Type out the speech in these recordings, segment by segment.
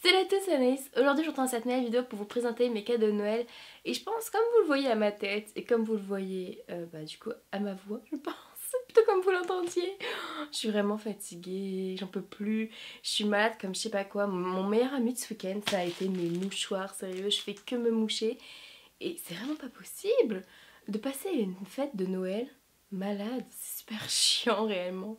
Salut à tous, c'est Anaïs. Aujourd'hui je retourne cette nouvelle vidéo pour vous présenter mes cadeaux de Noël. Et je pense, comme vous le voyez à ma tête et comme vous le voyez du coup à ma voix, je pense, plutôt comme vous l'entendiez. Je suis vraiment fatiguée, j'en peux plus, je suis malade comme je sais pas quoi. Mon meilleur ami de ce week-end ça a été mes mouchoirs, sérieux, je fais que me moucher. Et c'est vraiment pas possible de passer une fête de Noël malade, c'est super chiant réellement.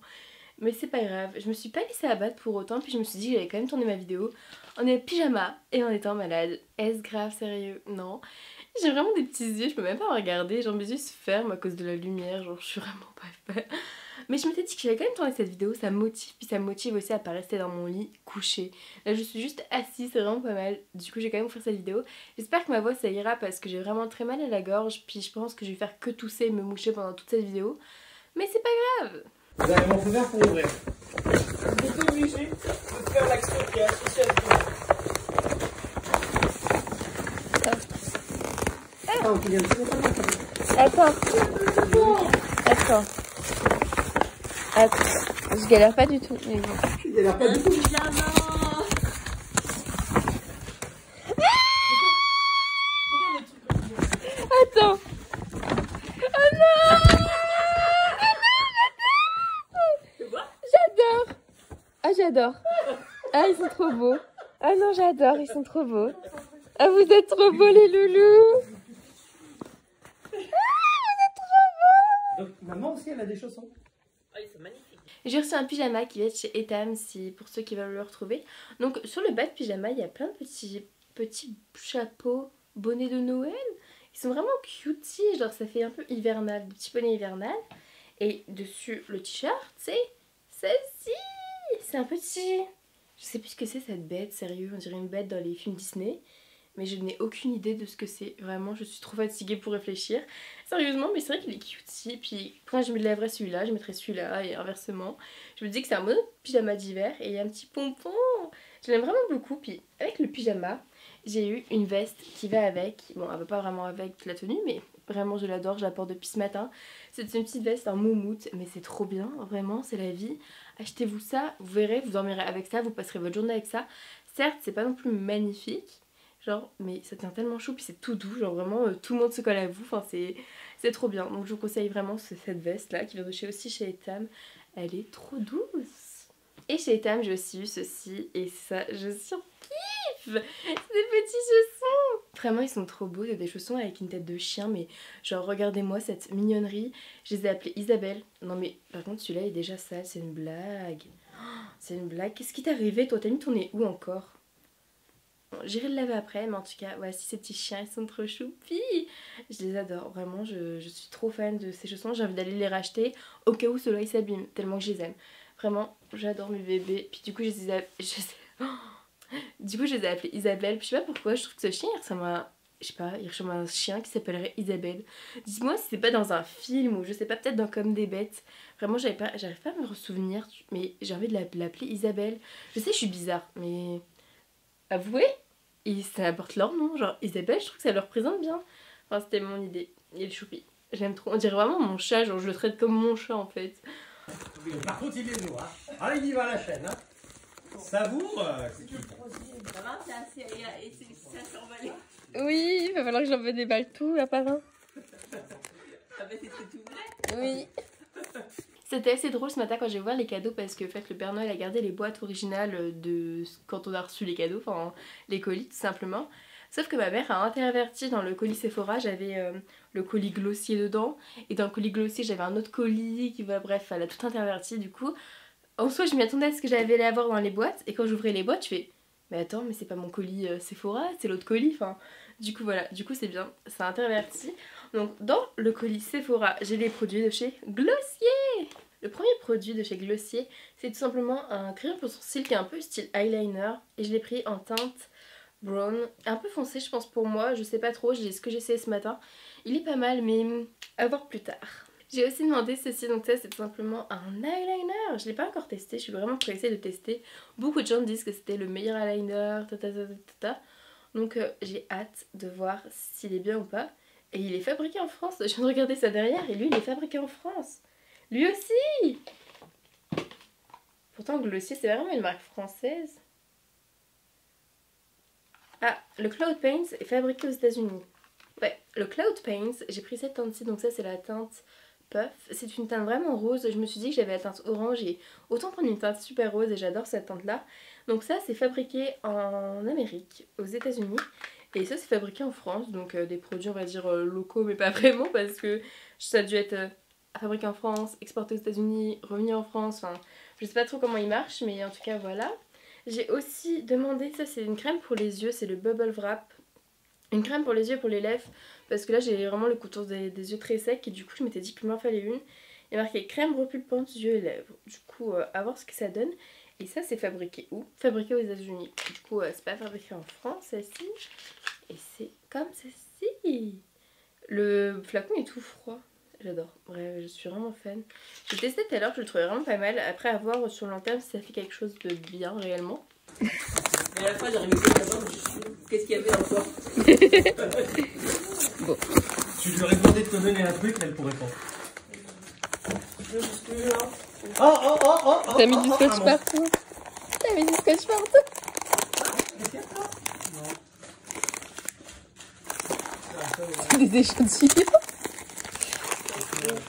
Mais c'est pas grave, je me suis pas laissée abattre pour autant, puis je me suis dit que j'allais quand même tourner ma vidéo en pyjama et en étant malade. Est-ce grave, sérieux? Non. J'ai vraiment des petits yeux, je peux même pas regarder, genre mes yeux se ferment à cause de la lumière, genre je suis vraiment pas fan. Mais je m'étais dit que j'allais quand même tourner cette vidéo, ça me motive, puis ça me motive aussi à pas rester dans mon lit couchée. Là je suis juste assise, c'est vraiment pas mal, du coup j'ai quand même offert cette vidéo. J'espère que ma voix ça ira parce que j'ai vraiment très mal à la gorge, puis je pense que je vais faire que tousser et me moucher pendant toute cette vidéo. Mais c'est pas grave. Vous avez mon feu vert pour ouvrir. Vous êtes obligé de faire l'action qui est associée à ce jeu. Ah, ok, bien sûr. Attends. Attends. Attends. Je galère pas du tout. Mais... Je galère pas du tout. Attends. Oh non. J'adore. Ah j'adore. Ah ils sont trop beaux. Ah non j'adore, ils sont trop beaux. Ah vous êtes trop beaux les loulous. Donc, maman aussi, elle a des chaussons. Ah, ils sont magnifiques. J'ai reçu un pyjama qui va être chez Etam, si, pour ceux qui veulent le retrouver. Donc sur le bas de pyjama, il y a plein de petits chapeaux, bonnets de Noël. Ils sont vraiment cutie, genre ça fait un peu hivernal, des petits bonnets hivernal. Et dessus le t-shirt, c'est celle-ci. C'est un petit... Je sais plus ce que c'est cette bête, sérieux, on dirait une bête dans les films Disney. Mais je n'ai aucune idée de ce que c'est. Vraiment, je suis trop fatiguée pour réfléchir. Sérieusement, mais c'est vrai qu'il est cutie. Puis quand je me lèverais celui-là, je mettrais celui-là et inversement. Je me dis que c'est un bon pyjama d'hiver et il y a un petit pompon. Je l'aime vraiment beaucoup. Puis avec le pyjama, j'ai eu une veste qui va avec. Bon, elle va pas vraiment avec la tenue, mais vraiment je l'adore. Je la porte depuis ce matin. C'est une petite veste en moumoute, mais c'est trop bien. Vraiment, c'est la vie. Achetez-vous ça, vous verrez, vous dormirez avec ça, vous passerez votre journée avec ça. Certes, c'est pas non plus magnifique. Genre, mais ça tient tellement chaud, puis c'est tout doux, genre vraiment tout le monde se colle à vous, enfin c'est trop bien. Donc je vous conseille vraiment cette veste là qui vient de chez aussi chez Etam, elle est trop douce. Et chez Etam j'ai aussi eu ceci, et ça je surkiffe. C'est des petits chaussons. Vraiment ils sont trop beaux, c'est des chaussons avec une tête de chien, mais genre regardez-moi cette mignonnerie. Je les ai appelés Isabelle. Non mais par contre celui-là est déjà sale, c'est une blague. C'est une blague, qu'est-ce qui t'est arrivé toi? T'as mis ton nez où encore? Bon, j'irai le laver après, mais en tout cas, voici ces petits chiens, ils sont trop choupis. Je les adore, vraiment, je suis trop fan de ces chaussons. J'ai envie d'aller les racheter au cas où ceux-là ils s'abîment, tellement que je les aime. Vraiment, j'adore mes bébés. Puis du coup, du coup, je les ai appelés Isabelle. Puis je sais pas pourquoi, je trouve que ce chien il ressemble à... Je sais pas, il ressemble à un chien qui s'appellerait Isabelle. Dites-moi si c'est pas dans un film ou je sais pas, peut-être dans Comme des bêtes. Vraiment, j'arrive pas à me ressouvenir, mais j'ai envie de l'appeler Isabelle. Je sais, je suis bizarre, mais... Avouez, ça apporte leur nom, genre Isabelle, je trouve que ça leur représente bien. Enfin, c'était mon idée. Il est choupi. J'aime trop. On dirait vraiment mon chat, genre je le traite comme mon chat en fait. Par contre, il est lourd. Hein. Ah, il y va à la chaîne. Hein. Savoure. Ça va, c'est assez emballé. Oui, il va falloir que je l'envoie des balles tout là par un. Ah bah c'était tout vrai. Oui. C'était assez drôle ce matin quand j'ai ouvert les cadeaux parce que en fait, le Père Noël a gardé les boîtes originales de quand on a reçu les cadeaux, enfin les colis tout simplement. Sauf que ma mère a interverti dans le colis Sephora, j'avais le colis Glossier dedans et dans le colis Glossier j'avais un autre colis qui va, bref, elle a tout interverti du coup. En soi je m'y attendais à ce que j'allais avoir dans les boîtes et quand j'ouvrais les boîtes je fais mais attends mais c'est pas mon colis Sephora, c'est l'autre colis, enfin du coup voilà, du coup c'est bien, ça a interverti. Donc dans le colis Sephora j'ai les produits de chez Glossier. Le premier produit de chez Glossier, c'est tout simplement un crayon pour sourcils qui est un peu style eyeliner. Et je l'ai pris en teinte brown, un peu foncé je pense pour moi, je sais pas trop, ce que j'ai essayé ce matin. Il est pas mal mais à voir plus tard. J'ai aussi demandé ceci, donc ça c'est tout simplement un eyeliner. Je l'ai pas encore testé, je suis vraiment pressée de tester. Beaucoup de gens disent que c'était le meilleur eyeliner, donc j'ai hâte de voir s'il est bien ou pas. Et il est fabriqué en France, je viens de regarder ça derrière et lui il est fabriqué en France. Lui aussi! Pourtant Glossier c'est vraiment une marque française. Ah, le Cloud Paint est fabriqué aux États-Unis. Ouais, le Cloud Paint, j'ai pris cette teinte-ci, donc ça c'est la teinte Puff. C'est une teinte vraiment rose, je me suis dit que j'avais la teinte orange et autant prendre une teinte super rose et j'adore cette teinte-là. Donc ça c'est fabriqué en Amérique, aux États-Unis. Et ça c'est fabriqué en France, donc des produits on va dire locaux mais pas vraiment parce que ça a dû être fabriqué en France, exporté aux États-Unis, revenu en France, enfin je sais pas trop comment il marche mais en tout cas voilà. J'ai aussi demandé, ça c'est une crème pour les yeux, c'est le Bubble Wrap. Une crème pour les yeux et pour les lèvres parce que là j'ai vraiment le contour des yeux très secs et du coup je m'étais dit qu'il m'en fallait une. Il y a marqué crème repulpante yeux et lèvres. Du coup à voir ce que ça donne. Et ça c'est fabriqué où? Fabriqué aux États-Unis. Du coup c'est pas fabriqué en France celle-ci. Et c'est comme ceci. Le flacon est tout froid. J'adore. Bref, je suis vraiment fan. J'ai testé tout à l'heure, je le trouvais vraiment pas mal. Après à voir sur le long terme si ça fait quelque chose de bien réellement. Mais à la fin, j'ai remis d'abord, qu'est-ce qu'il y avait encore? Bon. Tu lui aurais demandé de te donner un truc, elle pourrait pas. Jusque-là. T'as mis du scotch partout. T'as mis du scotch partout. C'est des échantillons.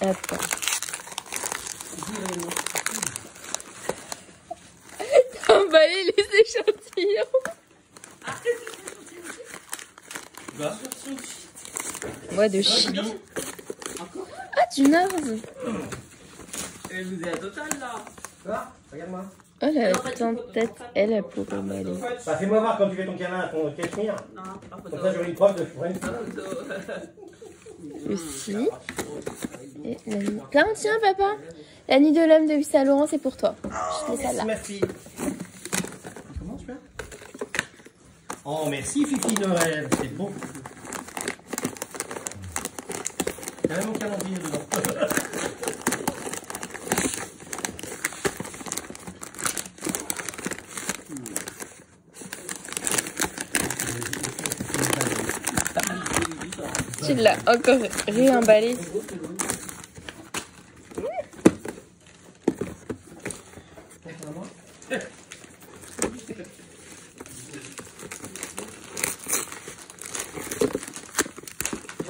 Attends. T'as emballé les échantillons. Bah, Ouais, de shit. Ah, du Nars. Elle vous est à total là. là, regarde-moi. Oh la petite tête, elle a pour emballer. Bah, fais-moi voir quand tu fais ton câlin à ton cachemire. Non, pas Comme photo. ça, j'aurai une preuve de friend. Pas photo. Aussi. Et la nuit. Tiens, papa. La nuit de l'homme de Yves Saint Laurent, c'est pour toi. Je te mets ça là. Merci. Comment tu fais? Oh, merci, Fifi Noël. C'est beau. Il y a même mon calendrier dedans. Tu l'as encore réemballé.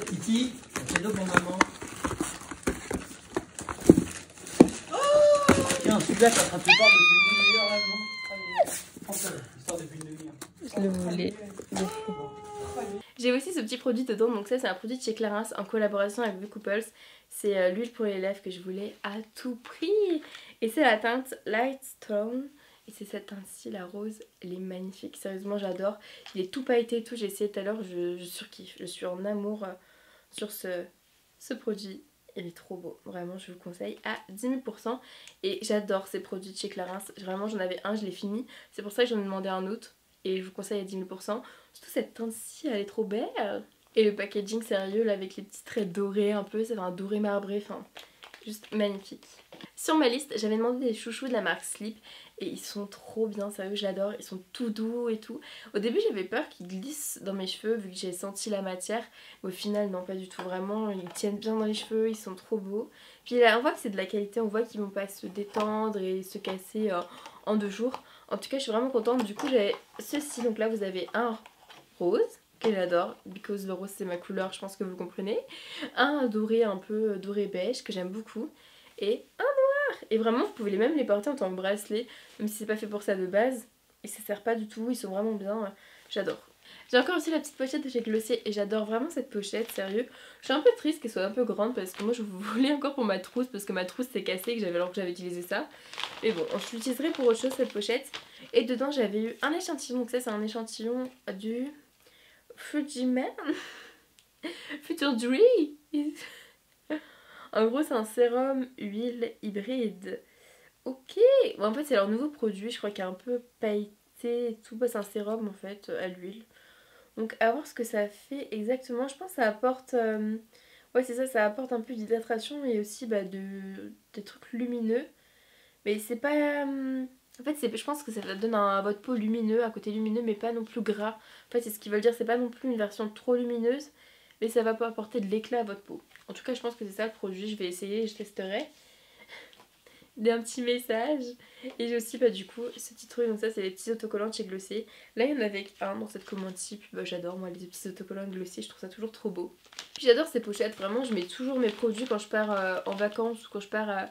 Titi, un cadeau pour maman. Tiens, celui-là, t'as attrapé pas depuis une demi-heure là, non? Prends ça, histoire depuis une demi-heure. Je le voulais de fou. J'ai aussi ce petit produit dedans, donc ça c'est un produit de chez Clarins en collaboration avec The Couples. C'est l'huile pour les lèvres que je voulais à tout prix. Et c'est la teinte Light Stone. Et c'est cette teinte-ci, la rose, elle est magnifique. Sérieusement, j'adore. Il est tout pailleté et tout. J'ai essayé tout à l'heure, je surkiffe. Je suis en amour sur ce produit. Il est trop beau. Vraiment, je vous le conseille à 10 000%. Et j'adore ces produits de chez Clarins. Vraiment, j'en avais un, je l'ai fini. C'est pour ça que j'en ai demandé un autre. Et je vous conseille à 10 000%. Surtout cette teinte-ci, elle est trop belle. Et le packaging sérieux, là, avec les petits traits dorés un peu. C'est un doré marbré, enfin, juste magnifique. Sur ma liste, j'avais demandé des chouchous de la marque Sleep. Et ils sont trop bien, sérieux, j'adore. Ils sont tout doux et tout. Au début, j'avais peur qu'ils glissent dans mes cheveux, vu que j'ai senti la matière. Mais au final, non, pas du tout. Vraiment, ils tiennent bien dans les cheveux, ils sont trop beaux. Puis là, on voit que c'est de la qualité, on voit qu'ils vont pas se détendre et se casser en 2 jours. En tout cas, je suis vraiment contente. Du coup, j'ai ceci. Donc là, vous avez un rose, que j'adore, because le rose, c'est ma couleur, je pense que vous comprenez. Un doré, un peu doré beige, que j'aime beaucoup. Et un noir. Et vraiment, vous pouvez même les porter en tant que bracelet, même si c'est pas fait pour ça de base. Et ça sert pas du tout, ils sont vraiment bien. J'adore. J'ai encore aussi la petite pochette de chez Glossier et j'adore vraiment cette pochette, sérieux. Je suis un peu triste qu'elle soit un peu grande parce que moi je voulais encore pour ma trousse parce que ma trousse s'est cassée alors que j'avais utilisé ça. Mais bon, je l'utiliserai pour autre chose cette pochette. Et dedans j'avais eu un échantillon, donc ça c'est un échantillon du Fujiman Future Dream. En gros c'est un sérum huile hybride. Ok, bon, en fait c'est leur nouveau produit, je crois qu'il est un peu pailleté et tout. Bah, c'est un sérum en fait à l'huile. Donc à voir ce que ça fait exactement. Je pense que ça apporte... ouais c'est ça, ça apporte un peu d'hydratation et aussi des trucs lumineux. Mais c'est pas... En fait je pense que ça donne à votre peau lumineux, un côté lumineux mais pas non plus gras. En fait c'est ce qu'ils veulent dire, c'est pas non plus une version trop lumineuse. Mais ça va pas apporter de l'éclat à votre peau. En tout cas je pense que c'est ça le produit, je vais essayer et je testerai. d'un petit message. Et j'ai aussi du coup ce petit truc, donc ça c'est les petits autocollants chez Glossier. Là il y en avait un dans cette commande-ci, puis j'adore moi les petits autocollants de Glossier, je trouve ça toujours trop beau. Puis j'adore ces pochettes, vraiment je mets toujours mes produits quand je pars en vacances ou quand je pars à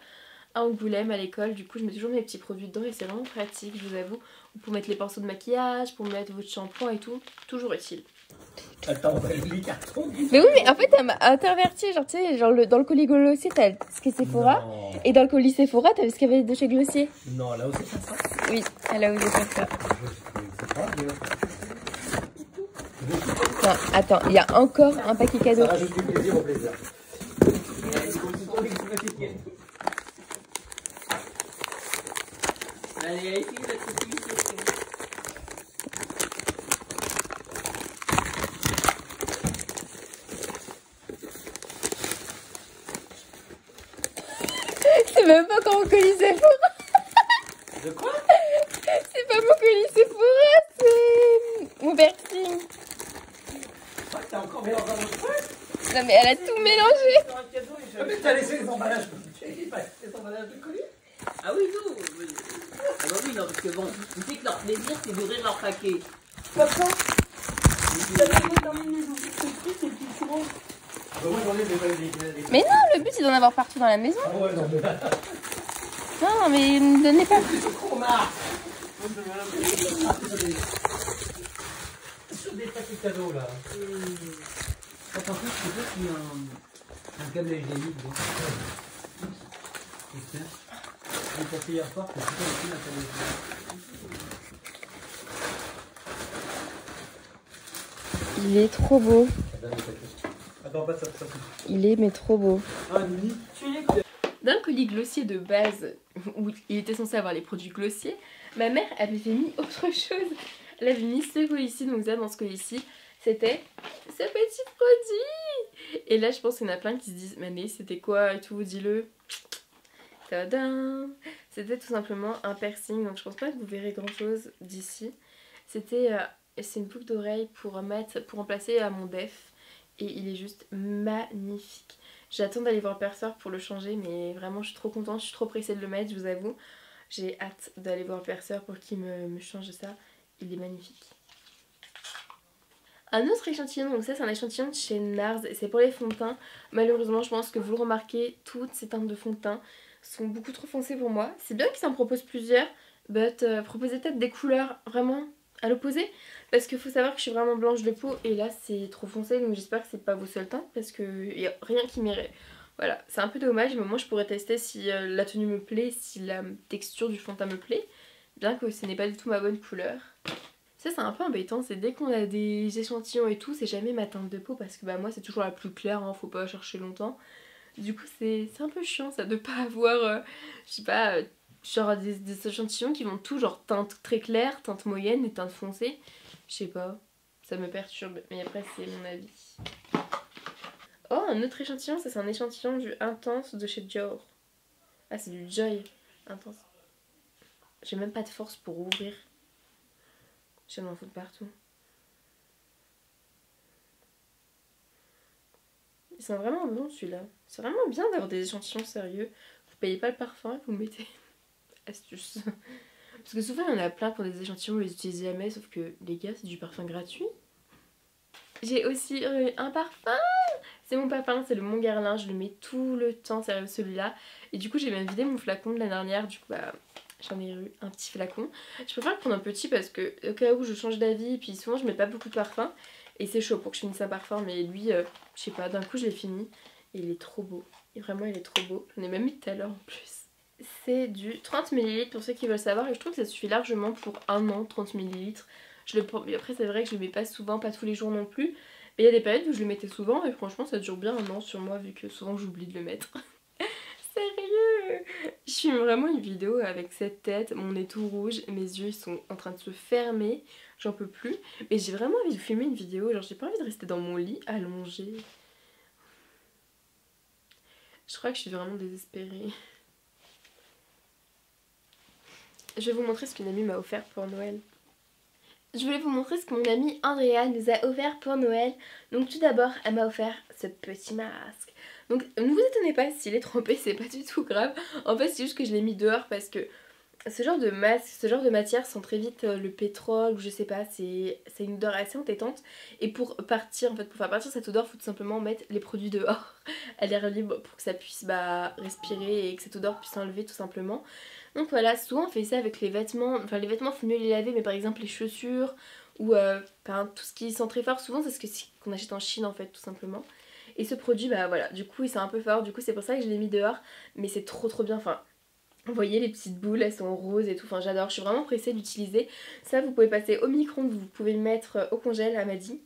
Angoulême à l'école. Du coup je mets toujours mes petits produits dedans et c'est vraiment pratique, je vous avoue. Pour mettre les pinceaux de maquillage, pour mettre votre shampoing et tout, toujours utile. Attends, les cartons. Mais oui, mais en fait, elle m'a interverti. Genre, tu sais, dans le colis Glossier, t'as ce qu'est Sephora. Non. Et dans le colis Sephora, t'as ce qu'il y avait de chez Glossier. Non, là aussi, c'est ça. Oui, elle a osé faire ça. C'est pas bien. Non, attends, il y a encore un paquet cadeau. Ça rajoute du plaisir au plaisir. Allez, ici, la petite. C'est même pas quand mon colis Sephora. De quoi? C'est pas mon colis Sephora, c'est mon piercing. T'as encore mélangé dans le truc? Non, mais elle a tout mélangé. Ah, mais t'as laissé les emballages. Les emballages de colis? Ah oui, non. Ah bah oui, non, parce que bon, tu sais que leur plaisir, c'est d'ouvrir leur paquet. Papa, t'as mis dans une maison. C'est le plus grand. Moi j'en ai des. Mais non, le but c'est d'en avoir partout dans la maison. Ah ouais, non, mais là. Non, mais ne donnez pas. Trop marre. Sur des paquets cadeaux là. Par contre, je sais pas s'il y a un câble HDMI dedans. J'ai pensé hier soir que c'était aussi un câble HDMI. Il est trop beau. Attends, pas ça. Il est mais trop beau. Ah, Nini. Dans le colis Glossier de base, où il était censé avoir les produits Glossier, ma mère avait mis autre chose. Elle avait mis ce colis-ci, donc ça, dans ce colis-ci, c'était ce petit produit. Et là, je pense qu'il y en a plein qui se disent, mais c'était quoi et tout, dis-le. Tadam! C'était tout simplement un piercing, donc je pense pas que vous verrez grand-chose d'ici. C'est une boucle d'oreille pour remplacer mon def. Et il est juste magnifique. J'attends d'aller voir le perceur pour le changer, mais vraiment je suis trop contente, je suis trop pressée de le mettre, je vous avoue. J'ai hâte d'aller voir le perceur pour qu'il me change ça. Il est magnifique. Un autre échantillon, donc ça c'est un échantillon de chez NARS, et c'est pour les fonds de teint. Malheureusement, je pense que vous le remarquez, toutes ces teintes de fond de teint sont beaucoup trop foncées pour moi. C'est bien qu'ils en proposent plusieurs, but proposez peut-être des couleurs vraiment à l'opposé. Parce qu'il faut savoir que je suis vraiment blanche de peau et là c'est trop foncé, donc j'espère que c'est pas vos seuls teintes parce qu'il n'y a rien qui m'irait. Voilà, c'est un peu dommage, mais moi je pourrais tester si la tenue me plaît, si la texture du fond de teint me plaît, bien que ce n'est pas du tout ma bonne couleur. Ça c'est un peu embêtant, c'est dès qu'on a des échantillons et tout, c'est jamais ma teinte de peau parce que moi c'est toujours la plus claire, hein, faut pas chercher longtemps. Du coup c'est un peu chiant ça de pas avoir, je sais pas, genre des échantillons qui vont tout genre teinte très claire, teinte moyenne et teinte foncée. Je sais pas, ça me perturbe, mais après c'est mon avis. Oh, un autre échantillon, ça c'est un échantillon du Intense de chez Dior. Ah, c'est du Joy Intense. J'ai même pas de force pour ouvrir. Je vais m'en foutre partout. Ils sont vraiment bons celui-là. C'est vraiment bien d'avoir des échantillons sérieux. Vous payez pas le parfum et vous mettez. Astuce. Parce que souvent il y en a plein qui ont des échantillons, vous les utilisez jamais, sauf que les gars c'est du parfum gratuit. J'ai aussi un parfum. C'est mon parfum, c'est le Mon Guerlain, je le mets tout le temps, sérieux celui-là. Et du coup j'ai même vidé mon flacon de l'année dernière, du coup j'en ai eu un petit flacon. Je préfère le prendre un petit parce que au cas où je change d'avis, puis souvent je mets pas beaucoup de parfum. Et c'est chaud pour que je finisse un parfum, mais lui, je sais pas, d'un coup je l'ai fini. Et il est trop beau, et vraiment il est trop beau. J'en ai même mis tout à l'heure en plus. C'est du 30 ml pour ceux qui veulent savoir et je trouve que ça suffit largement pour un an, 30 ml. Après c'est vrai que je le mets pas souvent, pas tous les jours non plus. Mais il y a des périodes où je le mettais souvent et franchement ça dure bien un an sur moi vu que souvent j'oublie de le mettre. Sérieux! Je filme vraiment une vidéo avec cette tête, mon nez tout rouge, mes yeux ils sont en train de se fermer, j'en peux plus. Mais j'ai vraiment envie de filmer une vidéo, genre j'ai pas envie de rester dans mon lit allongée. Je crois que je suis vraiment désespérée. Je vais vous montrer ce qu'une amie m'a offert pour Noël. Je voulais vous montrer ce que mon amie Andrea nous a offert pour Noël. Donc tout d'abord, elle m'a offert ce petit masque. Donc ne vous étonnez pas s'il est trempé, c'est pas du tout grave. En fait c'est juste que je l'ai mis dehors parce que ce genre de masque, ce genre de matière sent très vite le pétrole ou je sais pas, c'est une odeur assez entêtante. Et pour partir, en fait, pour faire partir cette odeur, faut tout simplement mettre les produits dehors à l'air libre pour que ça puisse respirer et que cette odeur puisse s'enlever tout simplement. Donc voilà, souvent on fait ça avec les vêtements, enfin les vêtements faut mieux les laver, mais par exemple les chaussures ou tout ce qui sent très fort, souvent c'est ce qu'on achète en Chine en fait tout simplement. Et ce produit, bah voilà, du coup il sent un peu fort, du coup c'est pour ça que je l'ai mis dehors, mais c'est trop bien, enfin... Vous voyez les petites boules, elles sont roses et tout, enfin j'adore, je suis vraiment pressée d'utiliser. Ça vous pouvez passer au micro-ondes, vous pouvez le mettre au congèle, elle m'a dit.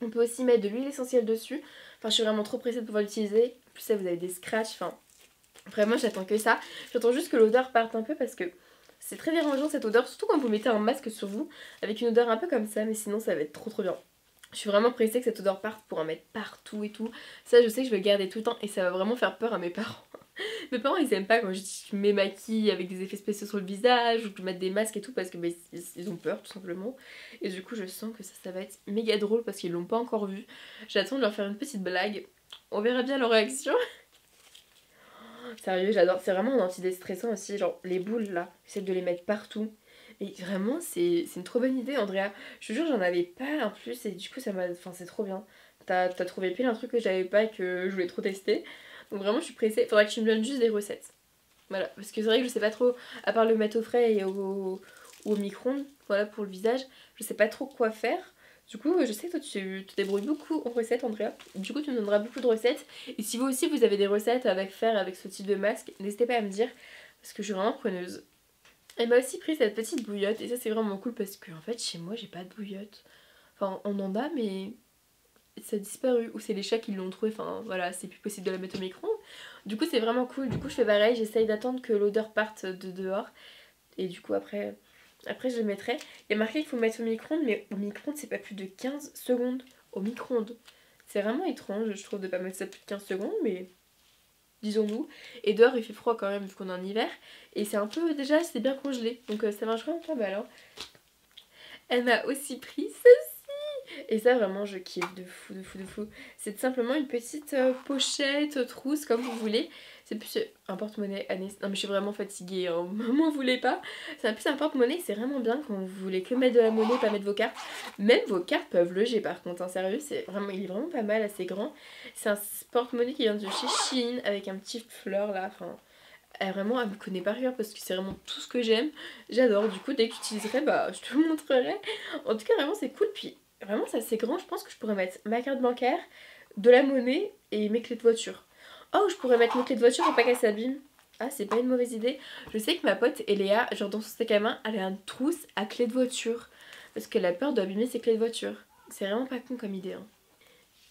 On peut aussi mettre de l'huile essentielle dessus, enfin je suis vraiment trop pressée de pouvoir l'utiliser. En plus ça vous avez des scratchs, enfin vraiment j'attends que ça. J'attends juste que l'odeur parte un peu parce que c'est très dérangeant cette odeur, surtout quand vous mettez un masque sur vous, avec une odeur un peu comme ça, mais sinon ça va être trop bien. Je suis vraiment pressée que cette odeur parte pour en mettre partout et tout. Ça je sais que je vais le garder tout le temps et ça va vraiment faire peur à mes parents. Mes parents ils aiment pas quand je m'émaquille avec des effets spéciaux sur le visage ou que je mette des masques et tout parce que ils ont peur tout simplement. Et du coup je sens que ça va être méga drôle parce qu'ils l'ont pas encore vu. J'attends de leur faire une petite blague. On verra bien leur réaction. Sérieux j'adore, c'est vraiment un antidéstressant aussi, genre les boules là, j'essaie de les mettre partout. Et vraiment c'est une trop bonne idée Andrea. Je te jure j'en avais pas en plus et du coup ça m'a... Enfin c'est trop bien. T'as trouvé pile un truc que j'avais pas et que je voulais trop tester. Donc vraiment je suis pressée, faudra que tu me donnes juste des recettes. Voilà, parce que c'est vrai que je sais pas trop, à part le mettre au frais et au micro-ondes, voilà pour le visage, je sais pas trop quoi faire. Du coup je sais que toi tu te débrouilles beaucoup en recettes Andrea, du coup tu me donneras beaucoup de recettes. Et si vous aussi vous avez des recettes à faire avec ce type de masque, n'hésitez pas à me dire, parce que je suis vraiment preneuse. Elle m'a aussi pris cette petite bouillotte et ça c'est vraiment cool parce que en fait chez moi j'ai pas de bouillotte. Enfin on en a mais... ça a disparu, ou c'est les chats qui l'ont trouvé, enfin voilà, c'est plus possible de la mettre au micro. Du coup c'est vraiment cool, du coup je fais pareil, j'essaye d'attendre que l'odeur parte de dehors. Et du coup après je le mettrai. Il y a marqué qu'il faut mettre au micro-ondes, mais au micro-ondes c'est pas plus de 15 secondes au micro-ondes. C'est vraiment étrange je trouve de pas mettre ça plus de 15 secondes, mais disons-nous. Et dehors il fait froid quand même vu qu'on est en hiver. Et c'est un peu, déjà c'est bien congelé, donc ça marche vraiment pas mal hein. Elle m'a aussi pris ceci. Et ça vraiment je kiffe de fou. C'est simplement une petite pochette, trousse comme vous voulez. C'est plus un porte-monnaie. Non mais je suis vraiment fatiguée, hein. M'en voulez pas. C'est plus un porte-monnaie, c'est vraiment bien quand vous voulez que mettre de la monnaie, pas mettre vos cartes. Même vos cartes peuvent loger par contre, hein, sérieux, il est vraiment pas mal, assez grand. C'est un porte-monnaie qui vient de chez Shein avec un petit fleur là, enfin... Elle me connaît par cœur parce que c'est vraiment tout ce que j'aime. J'adore, du coup dès que j'utiliserai, je te le montrerai. En tout cas vraiment c'est cool, puis vraiment c'est assez grand, je pense que je pourrais mettre ma carte bancaire, de la monnaie et mes clés de voiture. Oh, je pourrais mettre mes clés de voiture pour pas qu'elles s'abîment. Ah, c'est pas une mauvaise idée. Je sais que ma pote Eléa, genre dans son sac à main, elle a une trousse à clés de voiture. Parce qu'elle a peur d'abîmer ses clés de voiture. C'est vraiment pas con comme idée hein.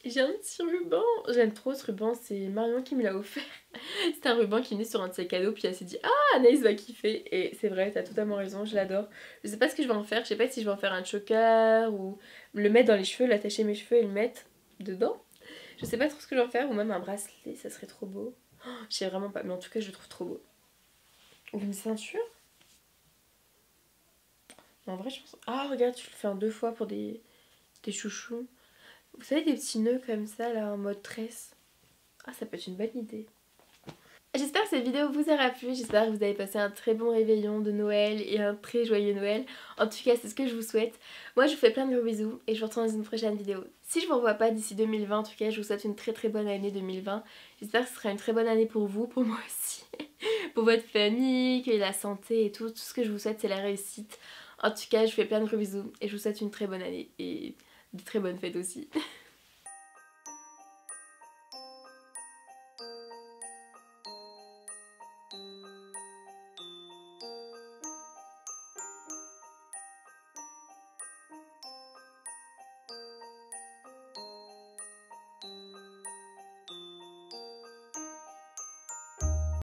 J'ai un petit ruban, j'aime trop ce ruban, c'est Marion qui me l'a offert. C'était un ruban qui venait sur un de ses cadeaux, puis elle s'est dit ah Anaïs va kiffer. Et c'est vrai, t'as totalement raison, je l'adore. Je sais pas ce que je vais en faire, je sais pas si je vais en faire un choker ou le mettre dans les cheveux, l'attacher mes cheveux et le mettre dedans. Je sais pas trop ce que je vais en faire, ou même un bracelet, ça serait trop beau. Oh, je sais vraiment pas, mais en tout cas je le trouve trop beau. Ou une ceinture. En vrai je pense... Ah regarde, tu le fais en 2 fois pour des chouchous. Vous savez des petits nœuds comme ça là en mode tresse. Ah ça peut être une bonne idée. J'espère que cette vidéo vous aura plu, j'espère que vous avez passé un très bon réveillon de Noël et un très joyeux Noël. En tout cas c'est ce que je vous souhaite. Moi je vous fais plein de gros bisous et je vous retrouve dans une prochaine vidéo. Si je vous revois pas d'ici 2020, en tout cas je vous souhaite une très bonne année 2020. J'espère que ce sera une très bonne année pour vous, pour moi aussi. Pour votre famille, que la santé et tout ce que je vous souhaite c'est la réussite. En tout cas je vous fais plein de gros bisous et je vous souhaite une très bonne année et de très bonnes fêtes aussi.